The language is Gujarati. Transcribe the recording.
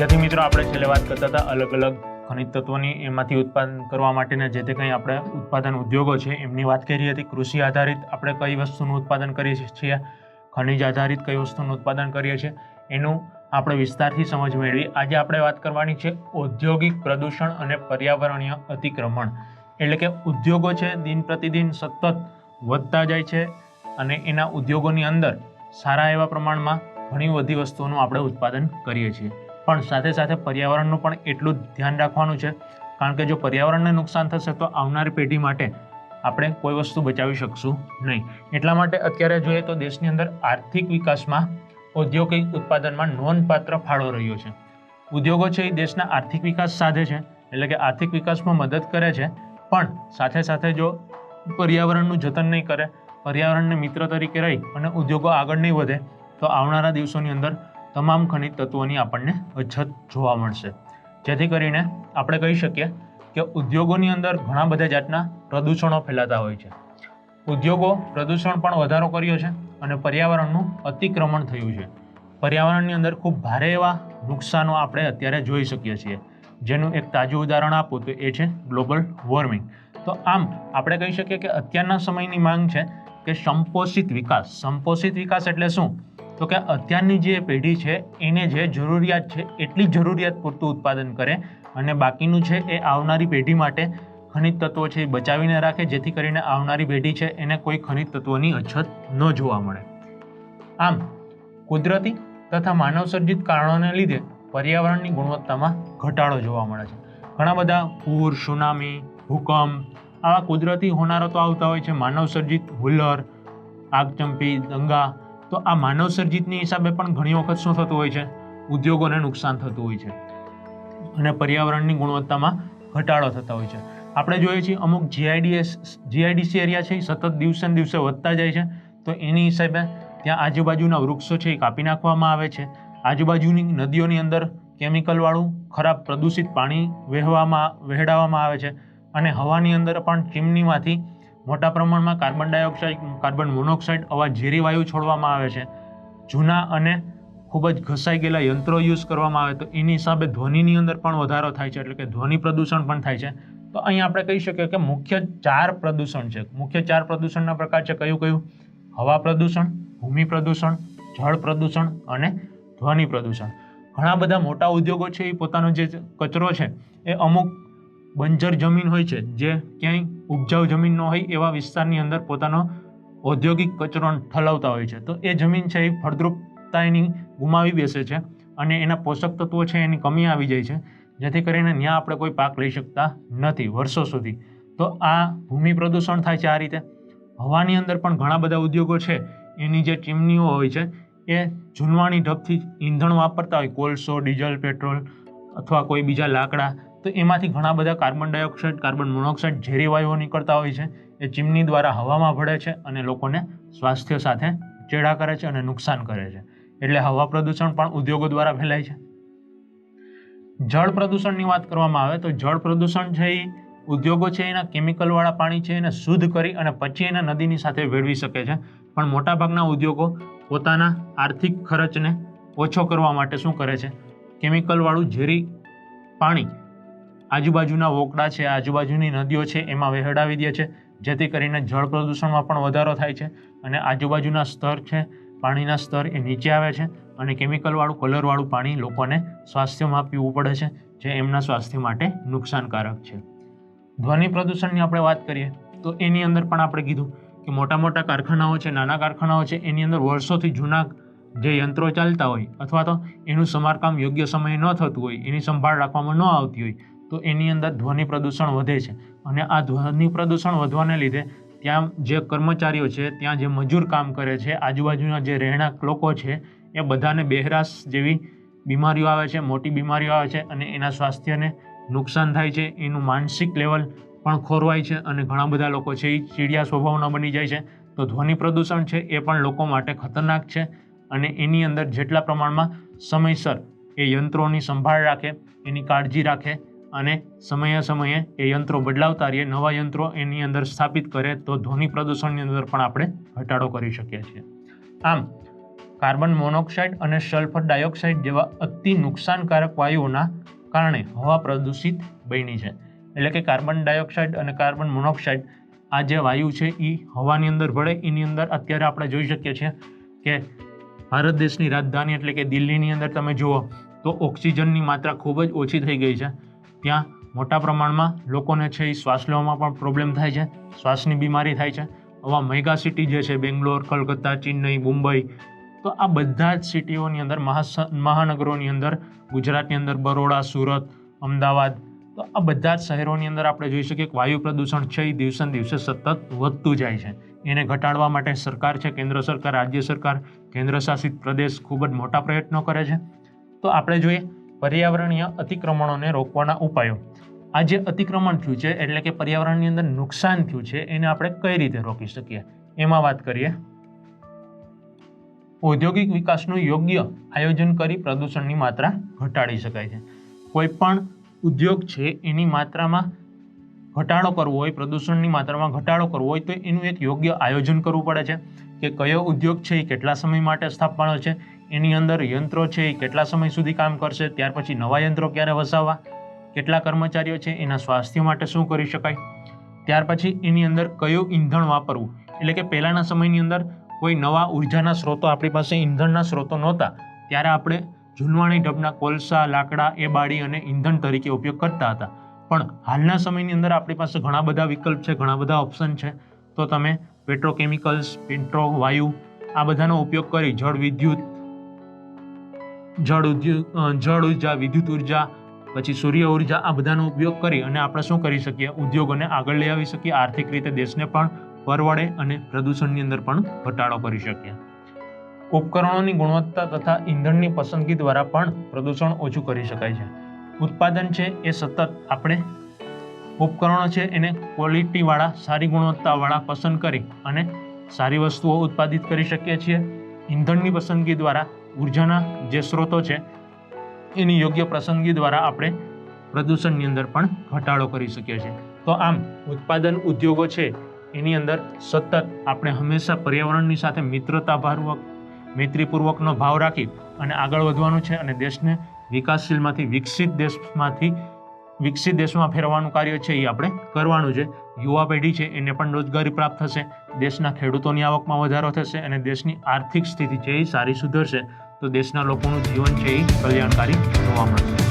વિદ્યાર્થી મિત્રો, આપણે છેલ્લે વાત કરતા હતા અલગ અલગ ખનિજ તત્વોની, એમાંથી ઉત્પાદન કરવા માટેના જે તે કંઈ આપણે ઉત્પાદન ઉદ્યોગો છે એમની વાત કરી હતી. કૃષિ આધારિત આપણે કઈ વસ્તુનું ઉત્પાદન કરીએ છીએ, ખનિજ આધારિત કઈ વસ્તુનું ઉત્પાદન કરીએ છીએ, એનું આપણે વિસ્તારથી સમજ મેળવી. આજે આપણે વાત કરવાની છે ઔદ્યોગિક પ્રદૂષણ અને પર્યાવરણીય અતિક્રમણ. એટલે કે ઉદ્યોગો છે દિન પ્રતિદિન સતત વધતા જાય છે અને એના ઉદ્યોગોની અંદર સારા એવા પ્રમાણમાં ઘણી બધી વસ્તુઓનું આપણે ઉત્પાદન કરીએ છીએ, પણ સાથે સાથે પર્યાવરણનું પણ એટલું જ ધ્યાન રાખવાનું છે, કારણ કે જો પર્યાવરણને નુકસાન થશે તો આવનારી પેઢી માટે આપણે કોઈ વસ્તુ બચાવી શકશું નહીં. એટલા માટે અત્યારે જોઈએ તો દેશની અંદર આર્થિક વિકાસમાં ઔદ્યોગિક ઉત્પાદનમાં નોંધપાત્ર ફાળો રહ્યો છે. ઉદ્યોગો છે એ દેશના આર્થિક વિકાસ સાધે છે, એટલે કે આર્થિક વિકાસમાં મદદ કરે છે, પણ સાથે સાથે જો પર્યાવરણનું જતન નહીં કરે, પર્યાવરણને મિત્ર તરીકે રહી અને ઉદ્યોગો આગળ નહીં વધે તો આવનારા દિવસોની અંદર તમામ ખનિજ તત્વોની આપણને અછત જોવા મળશે. જેથી કરીને આપણે કહી શકીએ કે ઉદ્યોગોની અંદર ઘણા બધા જાતના પ્રદૂષણો ફેલાતા હોય છે. ઉદ્યોગો પ્રદૂષણ પણ વધારો કર્યો છે અને પર્યાવરણનું અતિક્રમણ થયું છે. પર્યાવરણની અંદર ખૂબ ભારે એવા નુકસાનો આપણે અત્યારે જોઈ શકીએ છીએ, જેનું એક તાજું ઉદાહરણ આપું તો એ છે ગ્લોબલ વોર્મિંગ. તો આમ આપણે કહી શકીએ કે અત્યારના સમયની માંગ છે કે સંપોષિત વિકાસ. સંપોષિત વિકાસ એટલે શું? તો કે અત્યારની જે પેઢી છે એને જે જરૂરિયાત છે એટલી જરૂરિયાત પૂરતું ઉત્પાદન કરે અને બાકીનું છે એ આવનારી પેઢી માટે ખનિજ તત્વો છે એ બચાવીને રાખે, જેથી કરીને આવનારી પેઢી છે એને કોઈ ખનિજ તત્વોની અછત ન જોવા મળે. આમ કુદરતી તથા માનવસર્જિત કારણોને લીધે પર્યાવરણની ગુણવત્તામાં ઘટાડો જોવા મળે છે. ઘણા બધા પૂર, સુનામી, ભૂકંપ આવા કુદરતી હોનારતો આવતા હોય છે. માનવસર્જિત હુલ્લર, આગચંપી, દંગા. તો આ માનવસર્જિતની હિસાબે પણ ઘણી વખત શું થતું હોય છે? ઉદ્યોગોને નુકસાન થતું હોય છે અને પર્યાવરણની ગુણવત્તામાં ઘટાડો થતા હોય છે. આપણે જોઈએ છીએ અમુક જીઆઈડીસી એરિયા છે એ સતત દિવસે ને દિવસે વધતા જાય છે, તો એની હિસાબે ત્યાં આજુબાજુના વૃક્ષો છે એ કાપી નાખવામાં આવે છે. આજુબાજુની નદીઓની અંદર કેમિકલવાળું ખરાબ પ્રદૂષિત પાણી વહેડાવવામાં આવે છે અને હવાની અંદર પણ ચીમનીમાંથી મોટા પ્રમાણમાં કાર્બન ડાયોક્સાઇડ, કાર્બન મોનોક્સાઇડ આવા ઝેરી વાયુ છોડવામાં આવે છે. જૂના અને ખૂબ જ ઘસાઈ ગયેલા યંત્રો યુઝ કરવામાં આવે તો એની હિસાબે ધ્વનિની અંદર પણ વધારો થાય છે, એટલે કે ધ્વનિ પ્રદૂષણ પણ થાય છે. તો અહીં આપણે કહી શકીએ કે મુખ્ય 4 પ્રદૂષણ છે. મુખ્ય 4 પ્રદૂષણના પ્રકાર છે. કયું? હવા પ્રદૂષણ, ભૂમિ પ્રદૂષણ, જળ પ્રદૂષણ અને ધ્વનિ પ્રદૂષણ. ઘણા બધા મોટા ઉદ્યોગો છે એ પોતાનો જે કચરો છે એ અમુક બંજર જમીન હોય છે, જે ક્યાંય ઉપજાઉ જમીન ન હોય એવા વિસ્તારની અંદર પોતાનો ઔદ્યોગિક કચરો ઠલાવતા હોય છે. તો એ જમીન છે એ ફળદ્રુપતા એની ગુમાવી બેસે છે અને એના પોષક તત્વો છે એની કમી આવી જાય છે, જેથી કરીને ત્યાં આપણે કોઈ પાક લઈ શકતા નથી વર્ષો સુધી. તો આ ભૂમિ પ્રદૂષણ થાય છે આ રીતે. હવાની અંદર પણ ઘણા બધા ઉદ્યોગો છે એની જે ચીમનીઓ હોય છે એ જૂનવાણી ઢબથી ઈંધણ વાપરતા હોય, કોલસો, ડીઝલ, પેટ્રોલ અથવા કોઈ બીજા લાકડા, તો એમાંથી ઘણા બધા કાર્બન ડાયોક્સાઇડ, કાર્બન મોનોક્સાઇડ ઝેરી વાયુઓ નીકળતા હોય છે. એ ચીમની દ્વારા હવામાં ભળે છે અને લોકોને સ્વાસ્થ્ય સાથે ચેડા કરે છે અને નુકસાન કરે છે. એટલે હવા પ્રદૂષણ પણ ઉદ્યોગો દ્વારા ફેલાય છે. જળ પ્રદૂષણની વાત કરવામાં આવે તો જળ પ્રદૂષણ છે એ ઉદ્યોગો છે એના કેમિકલવાળા પાણી છે એને શુદ્ધ કરી અને પછી એને નદીની સાથે ભેળવી શકે છે, પણ મોટાભાગના ઉદ્યોગો પોતાના આર્થિક ખર્ચને ઓછો કરવા માટે શું કરે છે? કેમિકલવાળું ઝેરી પાણી આજુબાજુના વોકડા છે, આજુબાજુની નદીઓ છે એમાં વહેડાવી દે છે, જેથી કરીને જળ પ્રદૂષણમાં પણ વધારો થાય છે અને આજુબાજુના સ્તર છે, પાણીના સ્તર એ નીચે આવે છે અને કેમિકલવાળું, કલરવાળું પાણી લોકોને સ્વાસ્થ્યમાં પીવું પડે છે, જે એમના સ્વાસ્થ્ય માટે નુકસાનકારક છે. ધ્વનિ પ્રદૂષણની આપણે વાત કરીએ તો એની અંદર પણ આપણે કીધું કે મોટા મોટા કારખાનાઓ છે, નાના કારખાનાઓ છે, એની અંદર વર્ષોથી જૂના જે યંત્રો ચાલતા હોય અથવા તો એનું સમારકામ યોગ્ય સમયે ન થતું હોય, એની સંભાળ રાખવામાં ન આવતી હોય, તો એની અંદર ધ્વનિ પ્રદૂષણ વધે છે અને આ ધ્વનિ પ્રદૂષણ વધવાને લીધે ત્યાં જે કર્મચારીઓ છે, ત્યાં જે મજૂર કામ કરે છે, આજુબાજુના જે રહેણાંક લોકો છે એ બધાને બહેરાશ જેવી બીમારીઓ આવે છે, મોટી બીમારીઓ આવે છે અને એના સ્વાસ્થ્યને નુકસાન થાય છે. એનું માનસિક લેવલ પણ ખોરવાય છે અને ઘણા બધા લોકો છે એ ચીડિયા સ્વભાવના બની જાય છે. તો ધ્વનિ પ્રદૂષણ છે એ પણ લોકો માટે ખતરનાક છે અને એની અંદર જેટલા પ્રમાણમાં સમયસર એ યંત્રોની સંભાળ રાખે, એની કાળજી રાખે અને સમયે એ યંત્રો બદલાવતા રહીએ, નવા યંત્રો એની અંદર સ્થાપિત કરે, તો ધ્વનિ પ્રદૂષણની અંદર પણ આપણે ઘટાડો કરી શકીએ છીએ. આમ કાર્બન મોનોક્સાઇડ અને સલ્ફર ડાયોક્સાઇડ જેવા અતિ નુકસાનકારક વાયુઓના કારણે હવા પ્રદૂષિત બની છે. એટલે કે કાર્બન ડાયોક્સાઇડ અને કાર્બન મોનોક્સાઇડ આ જે વાયુ છે એ હવાની અંદર ભળે. એની અંદર અત્યારે આપણે જોઈ શકીએ છીએ કે ભારત દેશની રાજધાની એટલે કે દિલ્હીની અંદર તમે જુઓ તો ઓક્સિજનની માત્રા ખૂબ જ ઓછી થઈ ગઈ છે. ત્યાં મોટા પ્રમાણમાં લોકોને છે એ શ્વાસ લેવામાં પણ પ્રોબ્લેમ થાય છે, શ્વાસની બીમારી થાય છે. આવા મેગા સિટી જે છે બેંગ્લોર, કલકત્તા, ચેન્નઈ, મુંબઈ, તો આ બધા જ સિટીઓની અંદર મહાનગરોની અંદર, ગુજરાતની અંદર બરોડા, સુરત, અમદાવાદ, તો આ બધા જ શહેરોની અંદર આપણે જોઈ શકીએ કે વાયુ પ્રદૂષણ છે એ દિવસે ને દિવસે સતત વધતું જાય છે. એને ઘટાડવા માટે સરકાર છે, કેન્દ્ર સરકાર, રાજ્ય સરકાર, કેન્દ્ર શાસિત પ્રદેશ ખૂબ જ મોટા પ્રયત્નો કરે છે. તો આપણે જોઈએ પર્યાવરણીય અતિક્રમણોને રોકવાના ઉપાયો. આ જે અતિક્રમણ થયું છે એટલે કે પર્યાવરણની અંદર નુકસાન થયું છે એને આપણે કઈ રીતે રોકી શકીએ એમાં વાત કરીએ. ઔદ્યોગિક વિકાસનું યોગ્ય આયોજન કરી પ્રદૂષણની માત્રા ઘટાડી શકાય છે. કોઈ પણ ઉદ્યોગ છે એની માત્રામાં ઘટાડો કરવો હોય, પ્રદૂષણની માત્રામાં ઘટાડો કરવો હોય તો એનું એક યોગ્ય આયોજન કરવું પડે છે કે કયો ઉદ્યોગ છે એ કેટલા સમય માટે સ્થાપવાનો છે, એની અંદર યંત્રો છે એ કેટલા સમય સુધી કામ કરશે, ત્યાર પછી નવા યંત્રો ક્યારે વસાવવા, કેટલા કર્મચારીઓ છે એના સ્વાસ્થ્ય માટે શું કરી શકાય, ત્યાર પછી એની અંદર કયું ઈંધણ વાપરવું. એટલે કે પહેલાંના સમયની અંદર કોઈ નવા ઉર્જાના સ્ત્રોતો આપણી પાસે ઈંધણના સ્ત્રોતો નહોતા, ત્યારે આપણે જૂનવાણી ઢબના કોલસા, લાકડા એ બાળી અને ઈંધણ તરીકે ઉપયોગ કરતા હતા. પણ હાલના સમયની અંદર આપણી પાસે ઘણા બધા વિકલ્પ છે, ઘણા બધા ઓપ્શન છે. તો તમે પેટ્રોકેમિકલ્સ, પેટ્રો વાયુ આ બધાનો ઉપયોગ કરી જળ ઉર્જા, વિદ્યુત ઉર્જા, પછી સૂર્ય ઉર્જા આ બધાનો ઉપયોગ કરી અને આપણે શું કરી શકીએ, ઉદ્યોગોને આગળ લઈ આવી શકીએ, આર્થિક રીતે દેશને પણ પરવડે અને પ્રદૂષણની અંદર પણ ઘટાડો કરી શકીએ. ઉપકરણોની ગુણવત્તા તથા ઈંધણની પસંદગી દ્વારા પણ પ્રદૂષણ ઓછું કરી શકાય છે. ઉત્પાદન છે એ સતત આપણે ઉપકરણો છે એને ક્વોલિટીવાળા, સારી ગુણવત્તાવાળા પસંદ કરી અને સારી વસ્તુઓ ઉત્પાદિત કરી શકીએ છીએ. ઈંધણની પસંદગી દ્વારા ઉર્જાના જે સ્ત્રોતો છે એની યોગ્ય પસંદગી દ્વારા આપણે પ્રદૂષણની અંદર પણ ઘટાડો કરી શકીએ છીએ. તો આમ ઉત્પાદન ઉદ્યોગો છે એની અંદર સતત આપણે હંમેશા પર્યાવરણની સાથે મૈત્રીપૂર્વકનો ભાવ રાખી અને આગળ વધવાનું છે અને દેશને વિકાસશીલમાંથી વિકસિત દેશમાં ફેરવાનું કાર્ય છે એ આપણે કરવાનું છે. યુવા પેઢી છે એને પણ રોજગારી પ્રાપ્ત થશે, દેશના ખેડૂતોની આવકમાં વધારો થશે અને દેશની આર્થિક સ્થિતિ છે એ સારી સુધરશે તો દેશના લોકોનું જીવન છે એ કલ્યાણકારી જોવા મળશે.